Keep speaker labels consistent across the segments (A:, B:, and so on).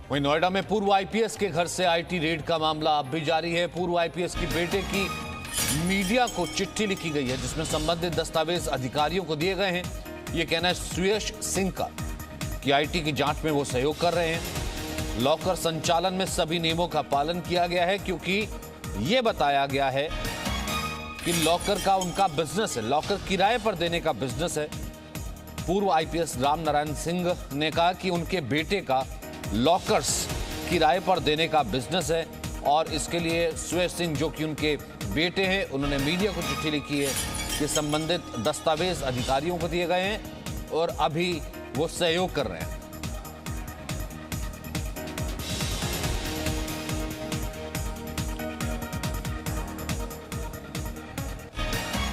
A: वहीं नोएडा में पूर्व आईपीएस के घर से आईटी रेड का मामला अब भी जारी है। पूर्व आईपीएस की बेटे की मीडिया को चिट्ठी लिखी गई है जिसमें संबंधित दस्तावेज अधिकारियों को दिए गए हैं। यह कहना है सुयश सिंह का कि आईटी की जांच में वो सहयोग कर रहे हैं। लॉकर संचालन में सभी नियमों का पालन किया गया है क्योंकि ये बताया गया है कि लॉकर का उनका बिजनेस है, लॉकर किराए पर देने का बिजनेस है। पूर्व आईपीएस राम नारायण सिंह ने कहा कि उनके बेटे का लॉकर्स किराए पर देने का बिजनेस है और इसके लिए सुयश सिंह जो कि उनके बेटे हैं, उन्होंने मीडिया को चिट्ठी लिखी है कि संबंधित दस्तावेज अधिकारियों को दिए गए हैं और अभी वो सहयोग कर रहे हैं।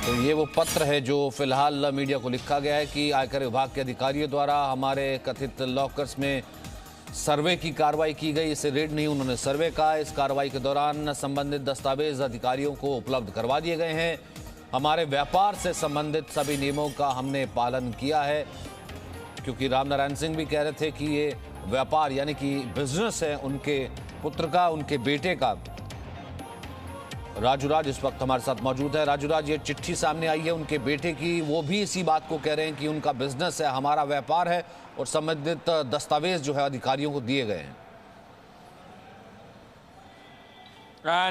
A: तो ये वो पत्र है जो फिलहाल मीडिया को लिखा गया है कि आयकर विभाग के अधिकारियों द्वारा हमारे कथित लॉकर्स में सर्वे की कार्रवाई की गई। इसे रेड नहीं, उन्होंने सर्वे कहा। इस कार्रवाई के दौरान संबंधित दस्तावेज अधिकारियों को उपलब्ध करवा दिए गए हैं। हमारे व्यापार से संबंधित सभी नियमों का हमने पालन किया है, क्योंकि राम नारायण सिंह भी कह रहे थे कि ये व्यापार यानी कि बिजनेस है उनके पुत्र का, उनके बेटे का। राजू राज इस वक्त हमारे साथ मौजूद है। राजू राज, ये चिट्ठी सामने आई है उनके बेटे की, वो भी इसी बात को कह रहे हैं कि उनका बिजनेस है, हमारा व्यापार है और संबंधित दस्तावेज जो है अधिकारियों को दिए गए हैं।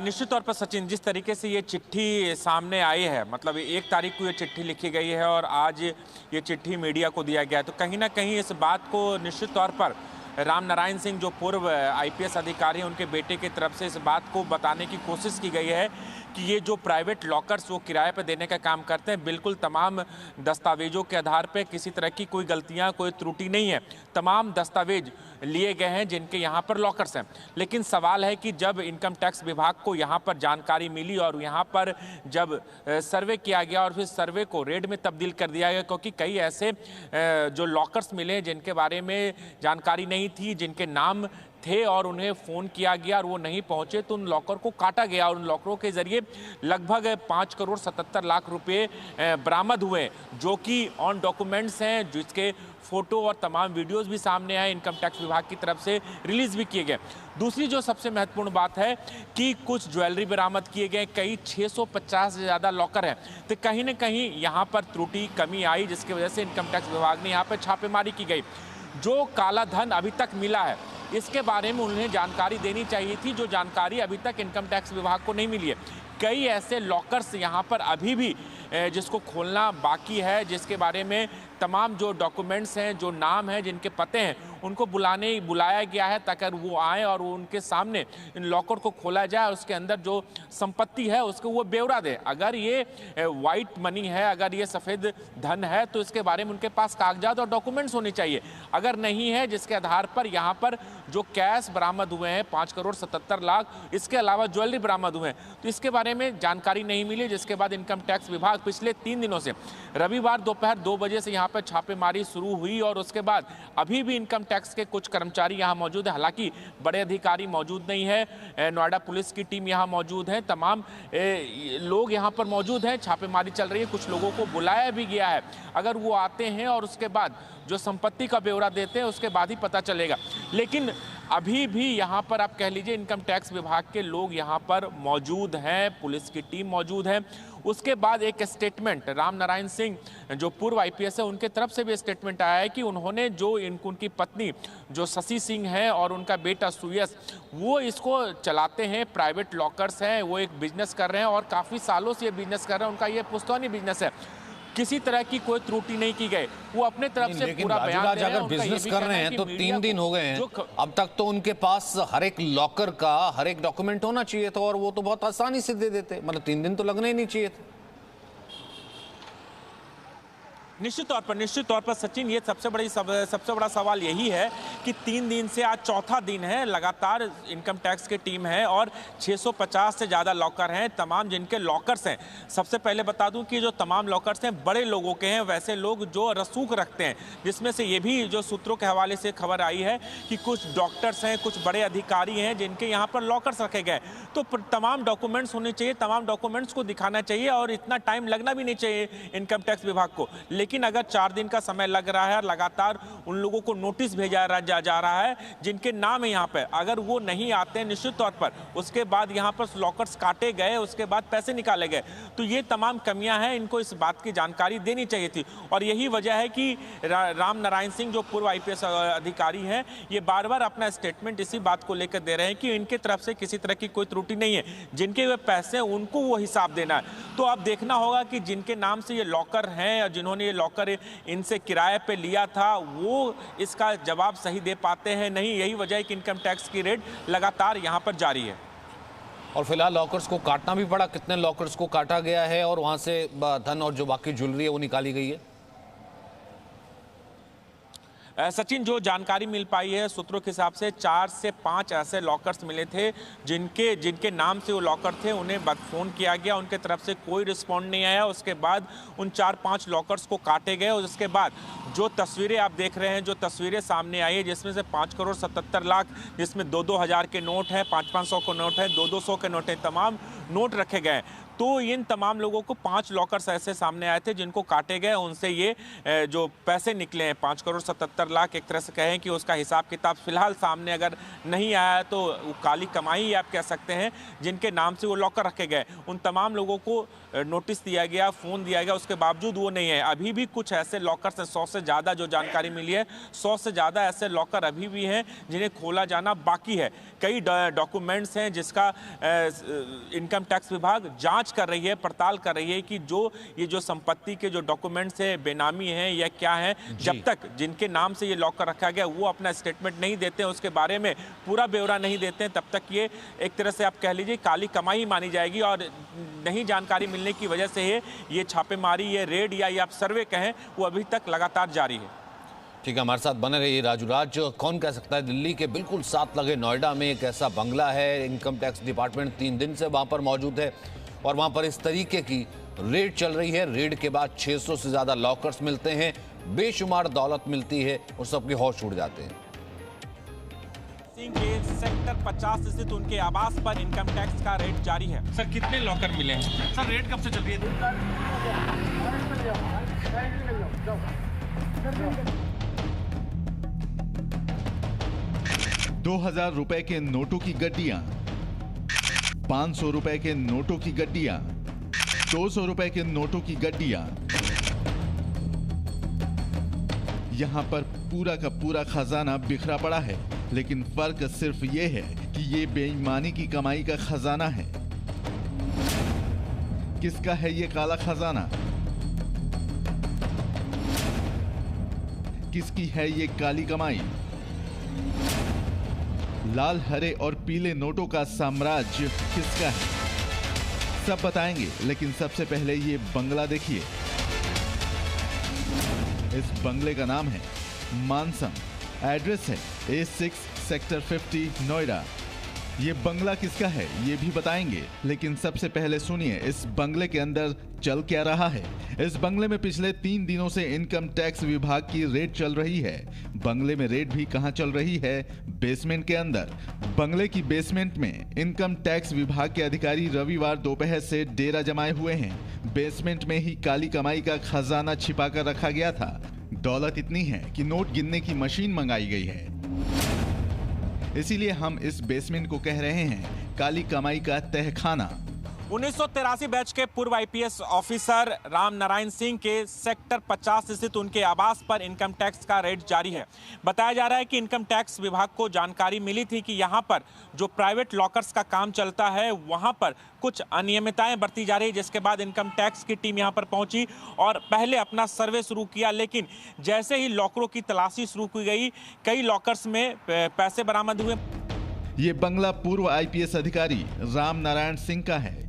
B: निश्चित तौर पर सचिन, जिस तरीके से ये चिट्ठी सामने आई है, मतलब 1 तारीख को ये चिट्ठी लिखी गई है और आज ये चिट्ठी मीडिया को दिया गया है, तो कहीं ना कहीं इस बात को निश्चित तौर पर राम नारायण सिंह जो पूर्व आईपीएस अधिकारी हैं उनके बेटे की तरफ से इस बात को बताने की कोशिश की गई है कि ये जो प्राइवेट लॉकर्स वो किराए पर देने का काम करते हैं, बिल्कुल तमाम दस्तावेजों के आधार पे किसी तरह की कोई गलतियां, कोई त्रुटि नहीं है। तमाम दस्तावेज लिए गए हैं जिनके यहाँ पर लॉकर्स हैं। लेकिन सवाल है कि जब इनकम टैक्स विभाग को यहाँ पर जानकारी मिली और यहाँ पर जब सर्वे किया गया और फिर सर्वे को रेड में तब्दील कर दिया गया, क्योंकि कई ऐसे जो लॉकर्स मिले जिनके बारे में जानकारी नहीं थी, जिनके नाम थे और उन्हें फ़ोन किया गया और वो नहीं पहुंचे, तो उन लॉकर को काटा गया और उन लॉकरों के जरिए लगभग 5 करोड़ 77 लाख रुपए बरामद हुए, जो कि ऑन डॉक्यूमेंट्स हैं, जिसके फोटो और तमाम वीडियोस भी सामने आए, इनकम टैक्स विभाग की तरफ से रिलीज भी किए गए। दूसरी जो सबसे महत्वपूर्ण बात है कि कुछ ज्वेलरी बरामद किए गए, कई 650 से ज़्यादा लॉकर हैं। तो कहीं ना कहीं यहाँ पर त्रुटि कमी आई, जिसकी वजह से इनकम टैक्स विभाग ने यहाँ पर छापेमारी की गई। जो काला धन अभी तक मिला है इसके बारे में उन्हें जानकारी देनी चाहिए थी, जो जानकारी अभी तक इनकम टैक्स विभाग को नहीं मिली है। कई ऐसे लॉकर्स यहाँ पर अभी भी जिसको खोलना बाकी है, जिसके बारे में तमाम जो डॉक्यूमेंट्स हैं, जो नाम हैं, जिनके पते हैं, उनको बुलाया गया है ताकि वो आए और वो उनके सामने इन लॉकर को खोला जाए, उसके अंदर जो संपत्ति है उसको वो ब्यौरा दे। अगर ये वाइट मनी है, अगर ये सफ़ेद धन है, तो इसके बारे में उनके पास कागजात और डॉक्यूमेंट्स होने चाहिए। अगर नहीं है, जिसके आधार पर यहाँ पर जो कैश बरामद हुए हैं 5 करोड़ 77 लाख, इसके अलावा ज्वेलरी बरामद हुए हैं, तो इसके बारे में जानकारी नहीं मिली। जिसके बाद इनकम टैक्स विभाग पिछले 3 दिनों से रविवार दोपहर 2 बजे से यहाँ पर छापेमारी शुरू हुई और उसके बाद अभी भी इनकम टैक्स के कुछ कर्मचारी यहाँ मौजूद है। हालांकि बड़े अधिकारी मौजूद नहीं है, नोएडा पुलिस की टीम यहाँ मौजूद है, तमाम लोग यहाँ पर मौजूद हैं, छापेमारी चल रही है। कुछ लोगों को बुलाया भी गया है, अगर वो आते हैं और उसके बाद जो संपत्ति का ब्यौरा देते हैं उसके बाद ही पता चलेगा। लेकिन अभी भी यहाँ पर आप कह लीजिए इनकम टैक्स विभाग के लोग यहाँ पर मौजूद हैं, पुलिस की टीम मौजूद है। उसके बाद एक स्टेटमेंट राम नारायण सिंह जो पूर्व आईपीएस है उनके तरफ से भी स्टेटमेंट आया है कि उन्होंने जो उनकी पत्नी जो शशि सिंह है और उनका बेटा सुयश, वो इसको चलाते हैं, प्राइवेट लॉकर्स हैं, वो एक बिजनेस कर रहे हैं और काफ़ी सालों से ये बिजनेस कर रहे हैं, उनका ये पुश्तौनी बिजनेस है, किसी तरह की कोई त्रुटि नहीं की गई। वो अपने तरफ से पूरा बयान दे रहे हैं।
A: अगर बिजनेस कर रहे हैं तो 3 दिन हो गए हैं, अब तक तो उनके पास हर एक लॉकर का हर एक डॉक्यूमेंट होना चाहिए था और वो तो बहुत आसानी से दे देते, मतलब 3 दिन तो लगने ही नहीं चाहिए थे।
B: निश्चित तौर पर सचिन, ये सबसे बड़ा सवाल यही है कि 3 दिन से आज चौथा दिन है लगातार इनकम टैक्स की टीम है और 650 से ज़्यादा लॉकर हैं, तमाम जिनके लॉकर्स हैं। सबसे पहले बता दूं कि जो तमाम लॉकर्स हैं बड़े लोगों के हैं, वैसे लोग जो रसूख रखते हैं, जिसमें से ये भी जो सूत्रों के हवाले से खबर आई है कि कुछ डॉक्टर्स हैं, कुछ बड़े अधिकारी हैं जिनके यहाँ पर लॉकर्स रखे गए। तो तमाम डॉक्यूमेंट्स होने चाहिए, तमाम डॉक्यूमेंट्स को दिखाना चाहिए और इतना टाइम लगना भी नहीं चाहिए इनकम टैक्स विभाग को। लेकिन अगर 4 दिन का समय लग रहा है, लगातार उन लोगों को नोटिस भेजा जा रहा है जिनके नाम है यहाँ पर, अगर वो नहीं आते हैं निश्चित तौर पर, उसके बाद यहाँ पर लॉकर्स काटे गए, उसके बाद पैसे निकाले गए, तो ये तमाम कमियां हैं, इनको इस बात की जानकारी देनी चाहिए थी। और यही वजह है कि राम नारायण सिंह जो पूर्व आईपीएस अधिकारी हैं, ये बार बार अपना स्टेटमेंट इसी बात को लेकर दे रहे हैं कि इनके तरफ से किसी तरह की कोई त्रुटि नहीं है, जिनके वे पैसे हैं उनको वो हिसाब देना है। तो अब देखना होगा कि जिनके नाम से ये लॉकर हैं और जिन्होंने ये लॉकर इनसे किराए पे लिया था, वो इसका जवाब सही दे पाते हैं नहीं। यही वजह है कि इनकम टैक्स की रेड लगातार यहाँ पर जारी है।
A: और फिलहाल लॉकर्स को काटना भी पड़ा, कितने लॉकर्स को काटा गया है और वहां से धन और जो बाकी ज्वेलरी है वो निकाली गई है?
B: सचिन, जो जानकारी मिल पाई है सूत्रों के हिसाब से 4 से 5 ऐसे लॉकर्स मिले थे जिनके नाम से वो लॉकर थे, उन्हें फ़ोन किया गया, उनके तरफ से कोई रिस्पॉन्ड नहीं आया। उसके बाद उन 4-5 लॉकर्स को काटे गए और उसके बाद जो तस्वीरें आप देख रहे हैं, जो तस्वीरें सामने आई है, जिसमें से 5 करोड़ 77 लाख, जिसमें 2-2 हज़ार के नोट है, 5-5 सौ के नोट है, 2-2 सौ के नोट है, तमाम नोट रखे गए। तो इन तमाम लोगों को 5 लॉकर्स ऐसे सामने आए थे जिनको काटे गए, उनसे ये जो पैसे निकले हैं 5 करोड़ 77 लाख, एक तरह से कहें कि उसका हिसाब किताब फिलहाल सामने अगर नहीं आया है तो वो काली कमाई आप कह सकते हैं, जिनके नाम से वो लॉकर रखे गए। उन तमाम लोगों को नोटिस दिया गया, फ़ोन दिया गया, उसके बावजूद वो नहीं है। अभी भी कुछ ऐसे लॉकर्स हैं, 100 से ज़्यादा जो जानकारी मिली है, 100 से ज़्यादा ऐसे लॉकर अभी भी हैं जिन्हें खोला जाना बाकी है। कई डॉक्यूमेंट्स हैं जिसका इनकम टैक्स विभाग जांच कर रही है, पड़ताल कर रही है कि ये जो संपत्ति के जो डॉक्यूमेंट्स है बेनामी हैं या क्या है। जब तक जिनके नाम से ये लॉकर रखा गया वो अपना स्टेटमेंट नहीं देते हैं, उसके बारे में पूरा ब्यौरा नहीं देते हैं, तब तक ये एक तरह से आप कह लीजिए काली कमाई मानी जाएगी। और नहीं जानकारी मिलने की वजह से ये छापेमारी, ये रेड या आप सर्वे कहें, वो अभी तक लगातार जारी है।
A: ठीक है, हमारे साथ बने रहिए। राजूराज, कौन कह सकता है दिल्ली के बिल्कुल साथ लगे नोएडा में एक ऐसा बंगला है, इनकम टैक्स डिपार्टमेंट 3 दिन से वहां पर मौजूद है और वहां पर इस तरीके की रेड चल रही है। रेड के बाद 600 से ज्यादा लॉकर्स मिलते हैं, बेशुमार दौलत मिलती है और सबके होश उड़ जाते हैं।
B: सिंह के सेक्टर 50 स्थित उनके आवास पर इनकम टैक्स का रेड जारी है। सर, कितने लॉकर मिले हैं? सर, रेड कब से चल रही है?
C: 2000 रुपए के नोटों की गड्डियां, 500 रुपए के नोटों की गड्डियां, 200 रुपए के नोटों की गड्डियां। यहां पर पूरा का पूरा खजाना बिखरा पड़ा है, लेकिन फर्क सिर्फ ये है कि ये बेईमानी की कमाई का खजाना है। किसका है ये काला खजाना? किसकी है ये काली कमाई? लाल, हरे और पीले नोटों का साम्राज्य किसका है? सब बताएंगे, लेकिन सबसे पहले ये बंगला देखिए। इस बंगले का नाम है मानसम, एड्रेस है A6 सेक्टर 50 नोएडा। ये बंगला किसका है ये भी बताएंगे, लेकिन सबसे पहले सुनिए इस बंगले के अंदर चल क्या रहा है। इस बंगले में पिछले 3 दिनों से इनकम टैक्स विभाग की रेड चल रही है। बंगले में रेड भी कहां चल रही है? बेसमेंट के अंदर। बंगले की बेसमेंट में इनकम टैक्स विभाग के अधिकारी रविवार दोपहर से डेरा जमाए हुए हैं। बेसमेंट में ही काली कमाई का खजाना छिपा कर रखा गया था। दौलत इतनी है कि नोट गिनने की मशीन मंगाई गई है। इसीलिए हम इस बेसमेंट को कह रहे हैं काली कमाई का तहखाना।
B: 1983 बैच के पूर्व आईपीएस ऑफिसर राम नारायण सिंह के सेक्टर 50 स्थित उनके आवास पर इनकम टैक्स का रेड जारी है। बताया जा रहा है कि इनकम टैक्स विभाग को जानकारी मिली थी कि यहां पर जो प्राइवेट लॉकर्स का काम चलता है वहां पर कुछ अनियमितताएं बरती जा रही है, जिसके बाद इनकम टैक्स की टीम यहां पर पहुंची और पहले अपना सर्वे शुरू किया। लेकिन जैसे ही लॉकरों की तलाशी शुरू की गई, कई लॉकर्स में पैसे बरामद हुए।
C: ये बंगला पूर्व आईपीएस अधिकारी राम नारायण सिंह का है।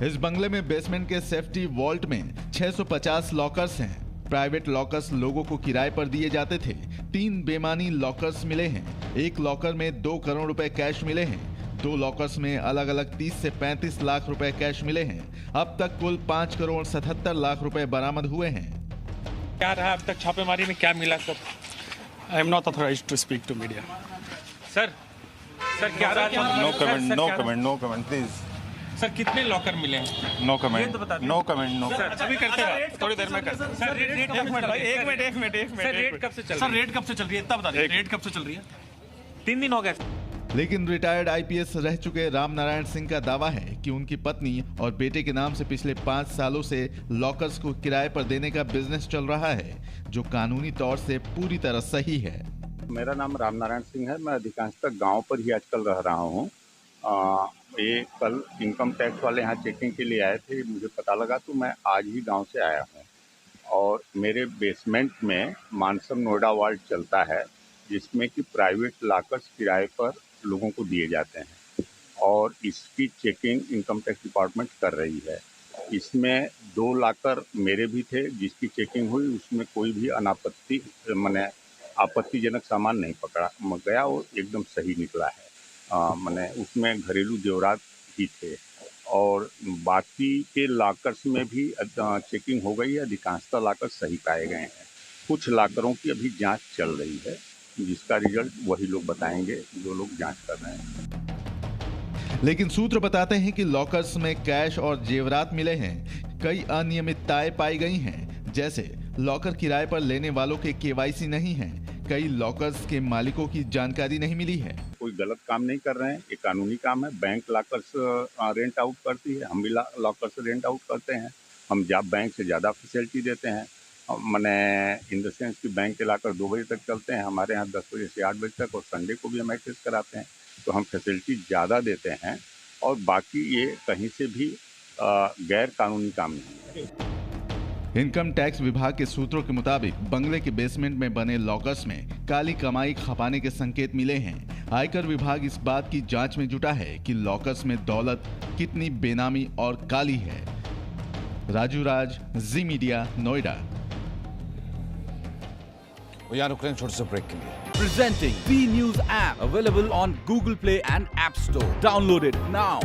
C: इस बंगले में बेसमेंट के सेफ्टी वॉल्ट में 650 लॉकर्स हैं। प्राइवेट लॉकर्स लोगों को किराए पर दिए जाते थे। 3 बेमानी लॉकर्स मिले हैं। एक लॉकर में 2 करोड़ रुपए कैश मिले हैं। 2 लॉकर्स में अलग अलग 30 से 35 लाख रुपए कैश मिले हैं। अब तक कुल 5 करोड़ 77 लाख रुपए बरामद हुए हैं।
B: क्या रहा अब तक छापेमारी में, क्या मिला sir?
D: I am not authorized to speak to media.
B: Sir, sir क्या
D: no comment, no comment, no comment, please
B: sir कितने लॉकर मिले हैं?
D: नो
B: ये
D: कमेंट,
B: तो बता दीजिए।
D: No comment, no.
E: अभी करते हैं, थोड़ी देर में करते हैं।
B: सर रेट कब से चल रही है?
E: एक मिनट
B: सर रेट कब से चल
E: सर
B: रही है?
E: रेट कब से चल रही है इतना बता दीजिए, रेट कब से चल रही है?
B: 3 दिन हो गए।
C: लेकिन रिटायर्ड आईपीएस रह चुके राम नारायण सिंह का दावा है कि उनकी पत्नी और बेटे के नाम से पिछले 5 सालों से लॉकर्स को किराए पर देने का बिजनेस चल रहा है, जो कानूनी तौर से पूरी तरह सही है।
F: मेरा नाम राम नारायण सिंह है। मैं अधिकांशतः गांव पर ही आजकल रह रहा हूं। ये कल इनकम टैक्स वाले यहाँ चेकिंग के लिए आए थे, मुझे पता लगा तो मैं आज ही गांव से आया हूं। और मेरे बेसमेंट में मानसम नोएडा वार्ड चलता है, जिसमें कि प्राइवेट लॉकर्स किराए पर लोगों को दिए जाते हैं और इसकी चेकिंग इनकम टैक्स डिपार्टमेंट कर रही है। इसमें 2 लॉकर मेरे भी थे, जिसकी चेकिंग हुई, उसमें कोई भी आपत्तिजनक सामान नहीं पकड़ा गया, वो एकदम सही निकला है। उसमें घरेलू जेवरात ही थे और बाकी के लॉकर्स में भी चेकिंग हो गई है। अधिकांशतः लॉकर सही पाए गए हैं। कुछ लॉकरों की अभी जांच चल रही है, जिसका रिजल्ट वही लोग बताएंगे जो लोग जांच कर रहे हैं।
C: लेकिन सूत्र बताते हैं कि लॉकर्स में कैश और जेवरात मिले हैं। कई अनियमितताएं पाई गई हैं, जैसे लॉकर किराए पर लेने वालों के केवाईसी नहीं है, कई लॉकर्स के मालिकों की जानकारी नहीं मिली है।
F: कोई गलत काम नहीं कर रहे हैं, ये कानूनी काम है। बैंक लॉकर्स रेंट आउट करती है, हम भी लॉकर्स रेंट आउट करते हैं। हम बैंक से ज़्यादा फैसिलिटी देते हैं। इन द सेंस कि बैंक के लॉकर 2 बजे तक चलते हैं, हमारे यहाँ 10 बजे से 8 बजे तक, और संडे को भी हम एक्सेस कराते हैं, तो हम फैसिलिटी ज़्यादा देते हैं। और बाकी ये कहीं से भी गैर कानूनी काम नहीं है।
C: इनकम टैक्स विभाग के सूत्रों के मुताबिक बंगले के बेसमेंट में बने लॉकर्स में काली कमाई खपाने के संकेत मिले हैं। आयकर विभाग इस बात की जांच में जुटा है कि लॉकर्स में दौलत कितनी बेनामी और काली है। राजू राज, जी मीडिया, नोएडा।
A: यहाँ रुक रहे हैं छोटे से ब्रेक के लिए।
G: Presenting B News app available on Google Play and App Store. Download it now.